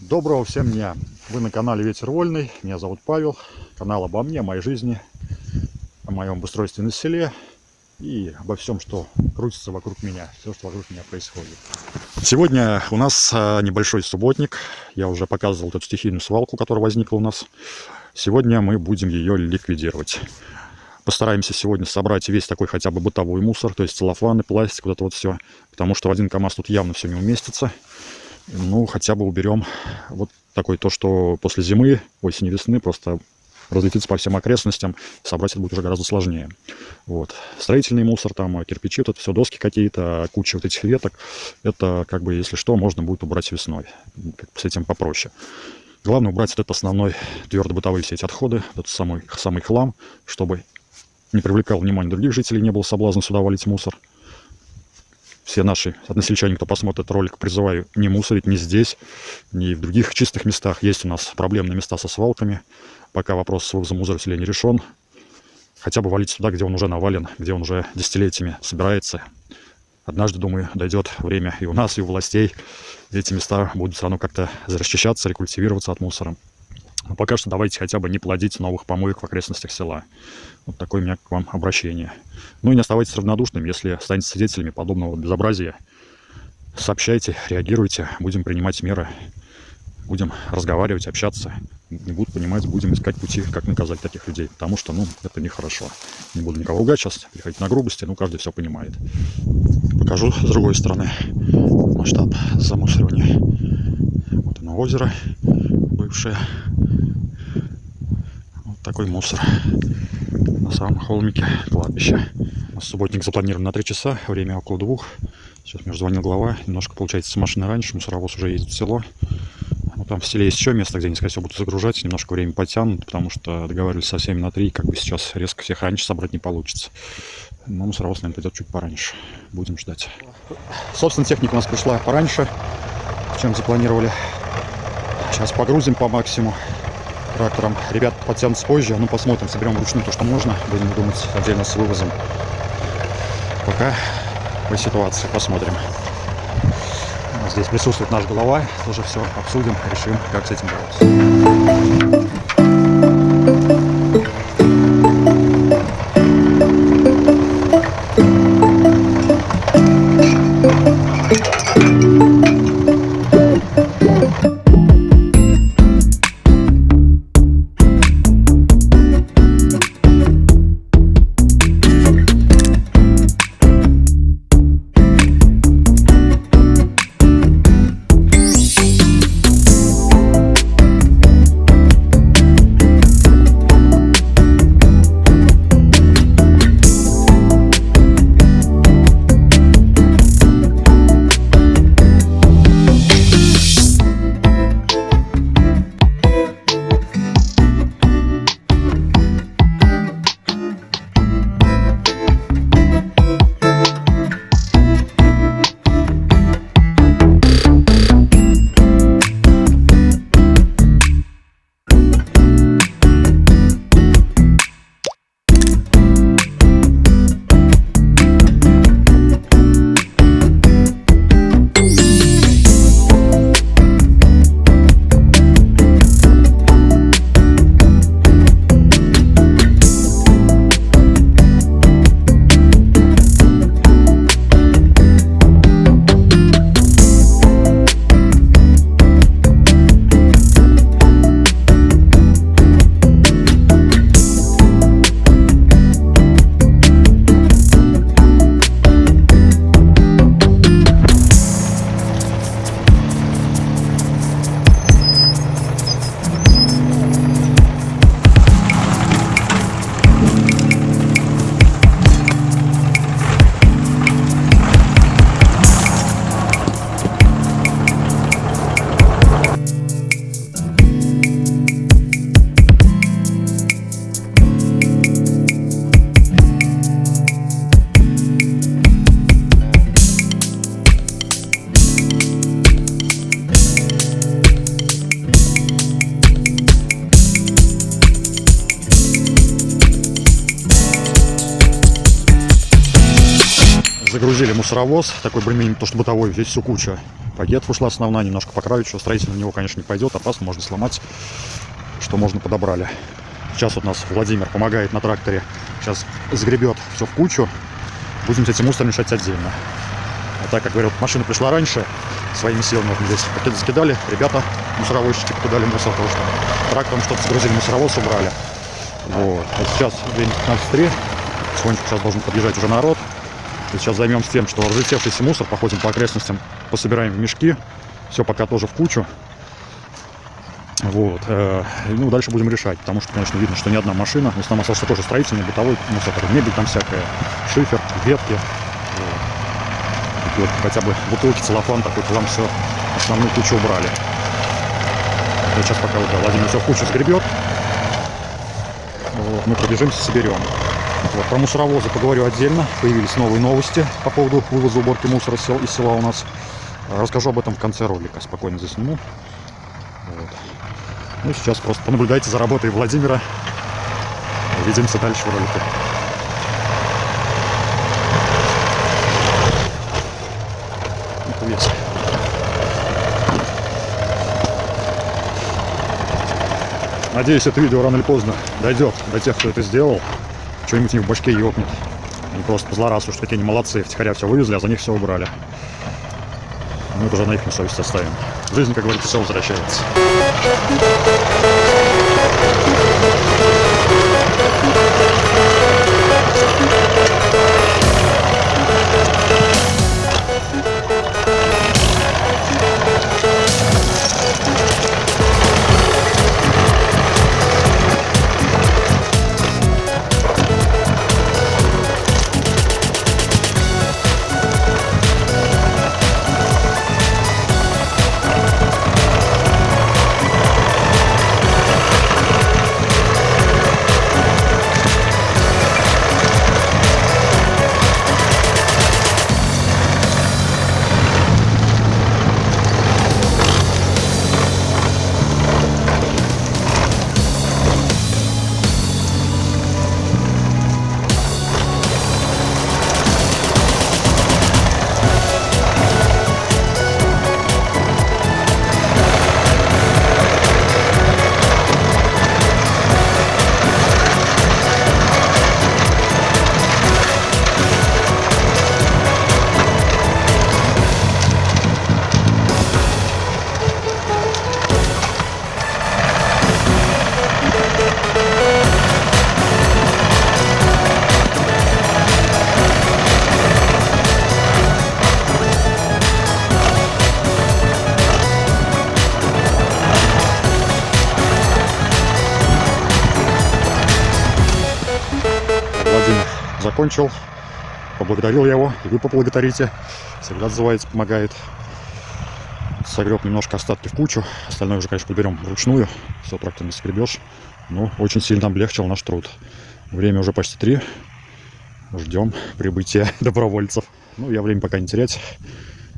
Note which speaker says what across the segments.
Speaker 1: Доброго всем дня! Вы на канале Ветер Вольный. Меня зовут Павел. Канал обо мне, о моей жизни, о моем обустройстве на селе и обо всем, что крутится вокруг меня, все, что вокруг меня происходит. Сегодня у нас небольшой субботник. Я уже показывал эту стихийную свалку, которая возникла у нас. Сегодня мы будем ее ликвидировать. Постараемся сегодня собрать весь такой хотя бы бытовой мусор, то есть целлофаны, пластик, вот это вот все, потому что в один КАМАЗ тут явно все не уместится. Ну, хотя бы уберем вот такое то, что после зимы, осени, весны просто разлетится по всем окрестностям. Собрать это будет уже гораздо сложнее. Вот. Строительный мусор, там, кирпичи, вот это все, доски какие-то, куча вот этих веток. Это, как бы, если что, можно будет убрать весной. С этим попроще. Главное убрать вот этот основной твердобытовые все эти отходы, этот самый хлам, чтобы не привлекал внимание других жителей, не было соблазна сюда валить мусор. Все наши односельчане, кто посмотрит этот ролик, призываю не мусорить ни здесь, ни в других чистых местах. Есть у нас проблемные места со свалками. Пока вопрос с вывозом мусора в селе не решен. Хотя бы валить туда, где он уже навален, где он уже десятилетиями собирается. Однажды, думаю, дойдет время и у нас, и у властей. Эти места будут все равно как-то расчищаться, рекультивироваться от мусора. Но пока что давайте хотя бы не плодить новых помоек в окрестностях села. Вот такое у меня к вам обращение. Ну и не оставайтесь равнодушными, если станете свидетелями подобного безобразия. Сообщайте, реагируйте, будем принимать меры, будем разговаривать, общаться. Не будут понимать, будем искать пути, как наказать таких людей. Потому что, ну, это нехорошо. Не буду никого ругать сейчас, переходить на грубости, ну, каждый все понимает. Покажу с другой стороны масштаб замусоривания. Вот оно озеро бывшее. Вот такой мусор на самом холмике кладбища. У нас субботник запланирован на 3 часа, время около 2. Сейчас мне звонил глава, немножко получается с машины раньше, мусоровоз уже едет в село. Ну, там в селе есть еще место, где они, скорее всего, будут загружать, немножко время потянут, потому что договаривались со всеми на 3, как бы сейчас резко всех раньше собрать не получится. Но мусоровоз, наверное, пойдет чуть пораньше. Будем ждать. Собственно, техника у нас пришла пораньше, чем запланировали. Сейчас погрузим по максимуму трактором. Ребят подтянутся позже. Ну, посмотрим, соберем вручную то, что можно. Будем думать отдельно с вывозом. Пока по ситуации посмотрим. Здесь присутствует наш глава. Тоже все обсудим, решим, как с этим бороться. мусоровоз, такой более-менее, то что бытовой, здесь всю кучу. Пакетов ушла основная, немножко по краю, что строительный на него, конечно, не пойдет, опасно, можно сломать, что можно подобрали. Сейчас вот нас Владимир помогает на тракторе, сейчас сгребет все в кучу, будем эти мусор мешать отдельно. А так, как говорил, машина пришла раньше, своими силами вот здесь пакеты закидали, ребята, мусоровозчики, покидали мусор, потому что трактором что-то загрузили, мусоровоз убрали. Вот. А сейчас время 15:03, потихонечку сейчас должен подъезжать уже народ. И сейчас займемся тем, что разлетевшийся мусор, походим по окрестностям, пособираем в мешки, все пока тоже в кучу. Вот. Ну, дальше будем решать, потому что, конечно, видно, что ни одна машина, в основном остался тоже строительный, бытовой мусор, мебель там всякая, шифер, ветки. Вот. Хотя бы бутылки, целлофан, такой план, все, основную кучу убрали. Вот сейчас пока вот, Владимир все в кучу сгребет, вот, мы пробежимся, соберем. Вот, про мусоровозы поговорю отдельно. Появились новые новости по поводу вывоза, уборки мусора из села у нас. Расскажу об этом в конце ролика. Спокойно засниму. Вот. Ну, сейчас просто понаблюдайте за работой Владимира. Увидимся дальше в ролике. Это весь. Надеюсь, это видео рано или поздно дойдет до тех, кто это сделал. Что-нибудь у них в башке ёкнет. Они просто позлорадствуют, что такие они молодцы, втихаря все вывезли, а за них все убрали. Мы это уже на их совесть оставим. В жизни, как говорится, все возвращается. Закончил, поблагодарил я его, и вы поблагодарите. Всегда отзывается, помогает. Согреб немножко остатки в кучу, остальное уже, конечно, подберем вручную. Все трактор не скребешь. Но очень сильно облегчил наш труд. Время уже почти 3. Ждем прибытия добровольцев. Ну, я время пока не терять.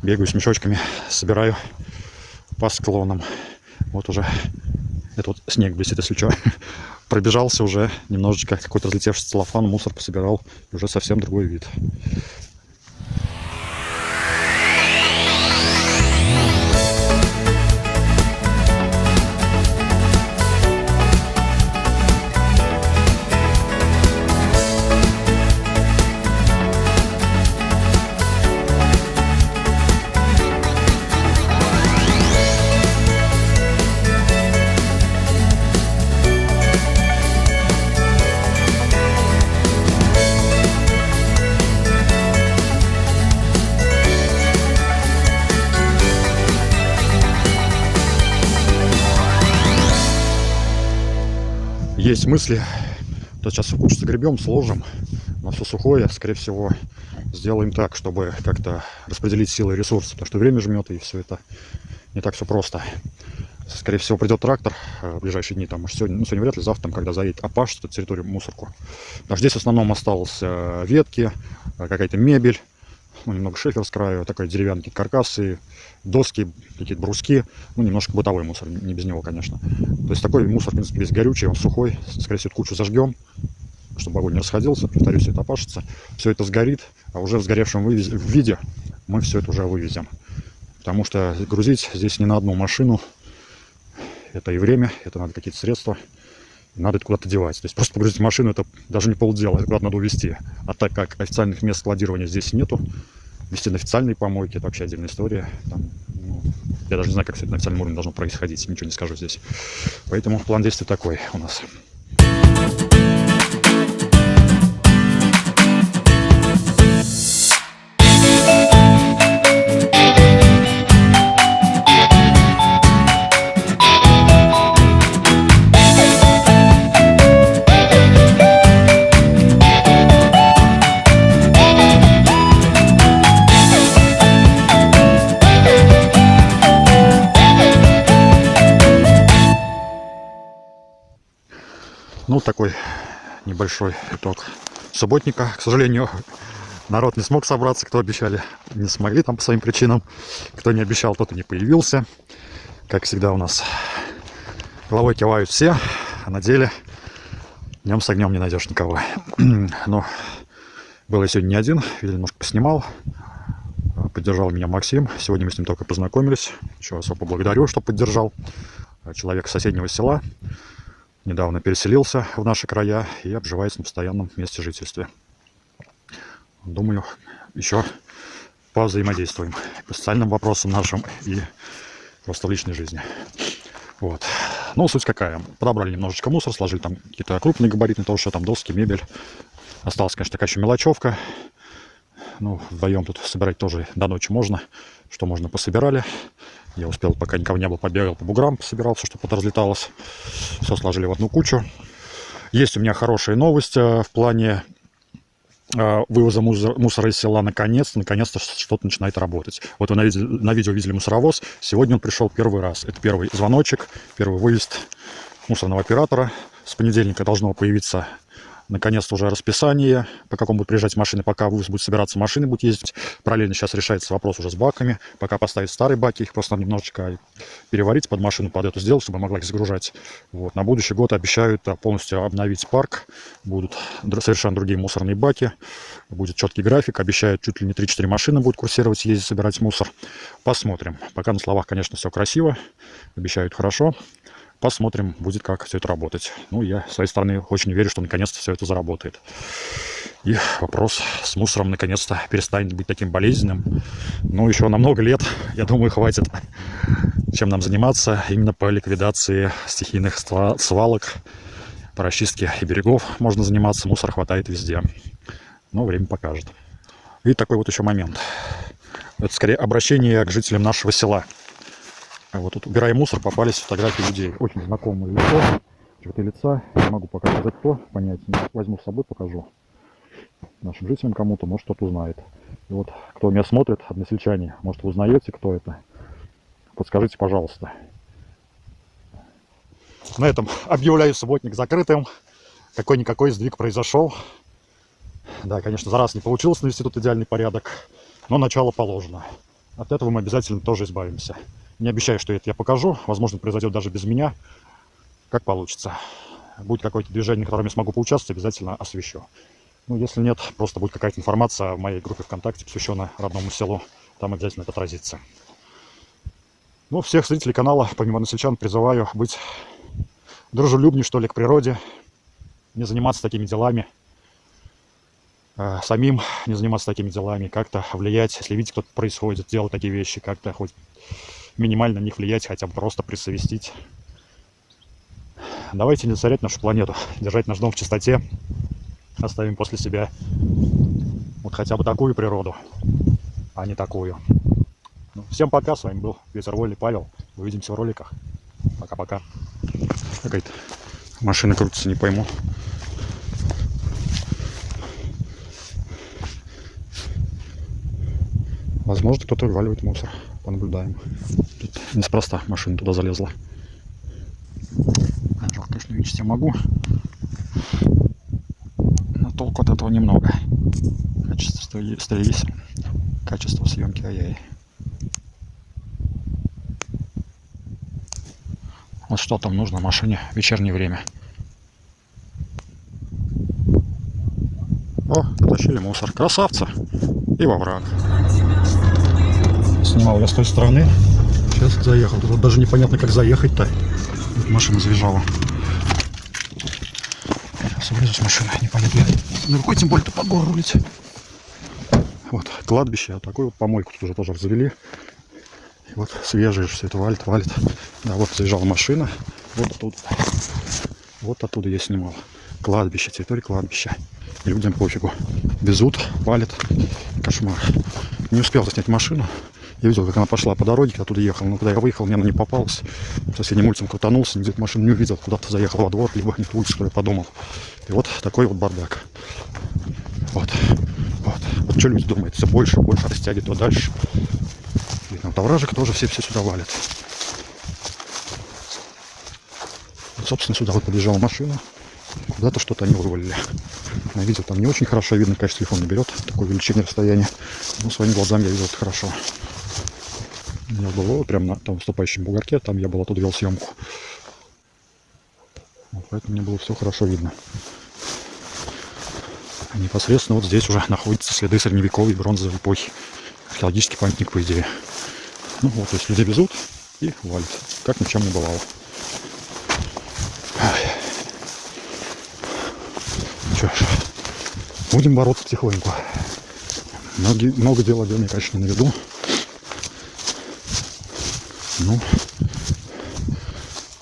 Speaker 1: Бегаю с мешочками, собираю по склонам. Вот уже это вот снег блестит, если что. Пробежался уже немножечко, какой-то разлетевшийся целлофан, мусор пособирал, и уже совсем другой вид. Есть мысли, то сейчас в кучу загребем, сложим, но все сухое, скорее всего, сделаем так, чтобы как-то распределить силы и ресурсы, потому что время жмет, и все это не так все просто. Скорее всего, придет трактор в ближайшие дни, там, может, сегодня, ну, сегодня вряд ли, завтра, там, когда заедет, опашет эту территорию, мусорку. А здесь в основном осталось ветки, какая-то мебель, ну, немного шифер с краю, такой деревянный каркасы, доски, какие-то бруски, ну, немножко бытовой мусор, не без него, конечно. То есть такой мусор, в принципе, весь горючий, он сухой, скорее всего, кучу зажгем, чтобы огонь не расходился. Повторюсь, это опашется. Все это сгорит, а уже в сгоревшем виде мы все это уже вывезем. Потому что грузить здесь не на одну машину. Это и время, это надо какие-то средства. Надо это куда-то девать. То есть просто погрузить машину — это даже не полдела, это куда-то надо увезти. А так как официальных мест складирования здесь нету, везти на официальные помойки — это вообще отдельная история. Там, ну, я даже не знаю, как все это на официальном уровне должно происходить, ничего не скажу здесь. Поэтому план действий такой у нас. Ну, такой небольшой итог субботника. К сожалению, народ не смог собраться, кто обещали, не смогли там по своим причинам. Кто не обещал, тот и не появился. Как всегда у нас головой кивают все, а на деле днем с огнем не найдешь никого. Но был я сегодня не один, немножко поснимал. Поддержал меня Максим. Сегодня мы с ним только познакомились. Еще раз его поблагодарю, что поддержал. Человек с соседнего села. Недавно переселился в наши края и обживается на постоянном месте жительства. Думаю, еще повзаимодействуем по социальным вопросам нашим и просто в личной жизни. Вот. Ну, суть какая. Подобрали немножечко мусор, сложили там какие-то крупные габаритные, то, что там доски, мебель. Осталась, конечно, такая еще мелочевка. Ну, вдвоем тут собирать тоже до ночи можно. Что можно, пособирали. Я успел, пока никого не было, побегал по буграм, пособирал все, что разлеталось. Все сложили в одну кучу. Есть у меня хорошая новость в плане вывоза мусора из села. Наконец-то что-то начинает работать. Вот вы на видео видели мусоровоз. Сегодня он пришел первый раз. Это первый звоночек, первый выезд мусорного оператора. С понедельника должно появиться наконец-то уже расписание, по какому будут приезжать машины, пока вывоз будет собираться, машины будут ездить. Параллельно сейчас решается вопрос уже с баками. Пока поставить старые баки, их просто надо немножечко переварить под машину, под эту сделать, чтобы могла их загружать. Вот. На будущий год обещают полностью обновить парк. Будут совершенно другие мусорные баки. Будет четкий график. Обещают, чуть ли не 3-4 машины будут курсировать, ездить, собирать мусор. Посмотрим. Пока на словах, конечно, все красиво. Обещают хорошо. Посмотрим, будет как все это работать. Ну, я, с своей стороны, очень верю, что наконец-то все это заработает. И вопрос с мусором наконец-то перестанет быть таким болезненным. Ну, еще на много лет, я думаю, хватит, чем нам заниматься именно по ликвидации стихийных свалок, по расчистке и берегов можно заниматься. Мусора хватает везде. Но время покажет. И такой вот еще момент. Это скорее обращение к жителям нашего села. Вот тут, убирая мусор, попались фотографии людей. Очень знакомые лицо. Черты лица. Не могу пока сказать кто, понять. Возьму с собой, покажу нашим жителям кому-то, может кто-то узнает. И вот, кто меня смотрит, односельчане, может вы узнаете, кто это. Подскажите, пожалуйста. На этом объявляю субботник закрытым. Какой-никакой сдвиг произошел. Да, конечно, за раз не получилось навести тут идеальный порядок, но начало положено. От этого мы обязательно тоже избавимся. Не обещаю, что это я покажу. Возможно, произойдет даже без меня. Как получится. Будет какое-то движение, в котором я смогу поучаствовать, обязательно освещу. Ну, если нет, просто будет какая-то информация в моей группе ВКонтакте, посвященная родному селу. Там обязательно это отразится. Ну, всех зрителей канала, помимо односельчан, призываю быть дружелюбнее, что ли, к природе. Не заниматься такими делами. Самим не заниматься такими делами. Как-то влиять, если видите, кто-то происходит, делать такие вещи, как-то хоть минимально на них влиять, хотя бы просто присовестить. Давайте не засорять нашу планету, держать наш дом в чистоте. Оставим после себя вот хотя бы такую природу, а не такую. Ну, всем пока, с вами был Ветер Вольный Павел. Увидимся в роликах. Пока-пока. Какая-то машина крутится, не пойму. Возможно, кто-то вываливает мусор. Понаблюдаем. Тут неспроста машина туда залезла. Жалко, конечно, увеличить я могу. Но толку от этого немного. Качество стрелись. Качество съемки, ай-яй. Вот что там нужно машине в вечернее время. О, дотащили мусор. Красавцы. И во враг. Снимал я с той стороны. Сейчас заехал. Тут даже непонятно, как заехать-то. Вот машина заезжала. Сейчас вылезу с машины. Непонятно. На рукой тем более-то под гору рулить. Вот кладбище. Вот такую вот помойку тут уже тоже развели. И вот свежее все это валит. Да, вот заезжала машина. Вот оттуда. Вот оттуда я снимал. Кладбище, территория кладбища. Людям пофигу. Везут, валят. Кошмар. Не успел заснять машину. Я видел, как она пошла по дороге, оттуда ехал. Но когда я выехал, мне она не попалась. Соседним улицам крутанулся, нигде машину не увидел. Куда-то заехал во двор, либо не в улицу, что я подумал. И вот такой вот бардак. Вот. Вот что люди думают, все больше растягивает, то дальше. И там овражек тоже все сюда валят. Вот, собственно, сюда вот подъезжала машина. Куда-то что-то они вывалили. Я видел, там не очень хорошо видно, конечно, телефон не берет. Такое увеличение расстояния. Но своими глазами я видел это хорошо. Я был прямо на там выступающем бугорке, там я был, оттуда вел съемку. Вот, поэтому мне было все хорошо видно. А непосредственно вот здесь уже находятся следы средневековой и бронзовой эпохи. Археологический памятник, по идее. Ну вот, то есть люди везут и валят. Как ни в чем не бывало. Что ж, будем бороться потихоньку. Много дел отдельно, конечно, не на виду. Ну,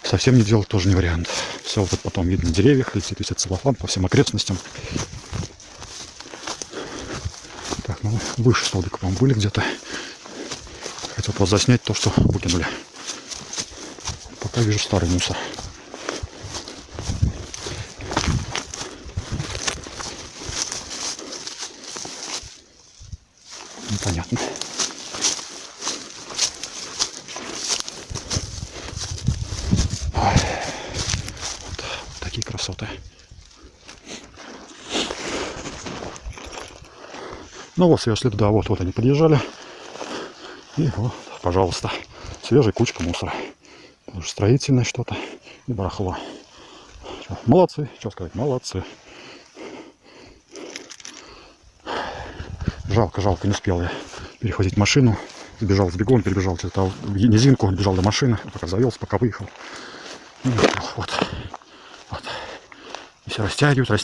Speaker 1: совсем не делать тоже не вариант. Все вот это потом видно на деревьях, летит висит целлофан по всем окрестностям. Так, ну выше столбика, по-моему, были где-то. Хотел просто заснять то, что выкинули. Пока вижу старый мусор. Непонятно. Вот такие красоты. Ну вот свежие следы, да, вот они подъезжали. И вот, пожалуйста, свежая кучка мусора. Тоже строительное что-то и барахло. Молодцы, что сказать, молодцы. Жалко, не успел я перехватить машину. Забежал с бегом, перебежал через низинку, бежал до машины, пока завелся, пока выехал. Вот. И все растягивают. Уж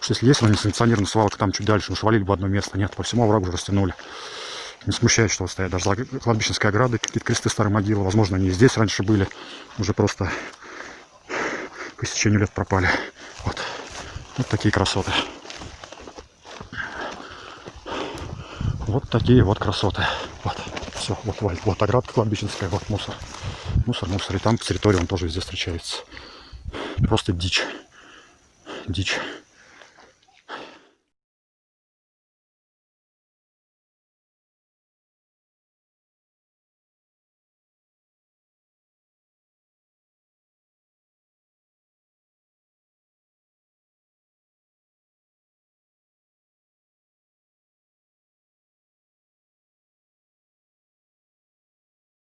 Speaker 1: если есть несанкционированная свалка там чуть дальше, уж свалили бы одно место. Нет, по всему оврагу уже растянули. Не смущает, что стоят даже кладбищенские ограды, какие-то кресты, старые могилы. Возможно, они и здесь раньше были. Уже просто по истечению лет пропали. Вот такие красоты. Вот такие вот красоты. Вот, все, вот оградка кладбищенская, вот мусор. И там по территории он тоже везде встречается. Просто дичь.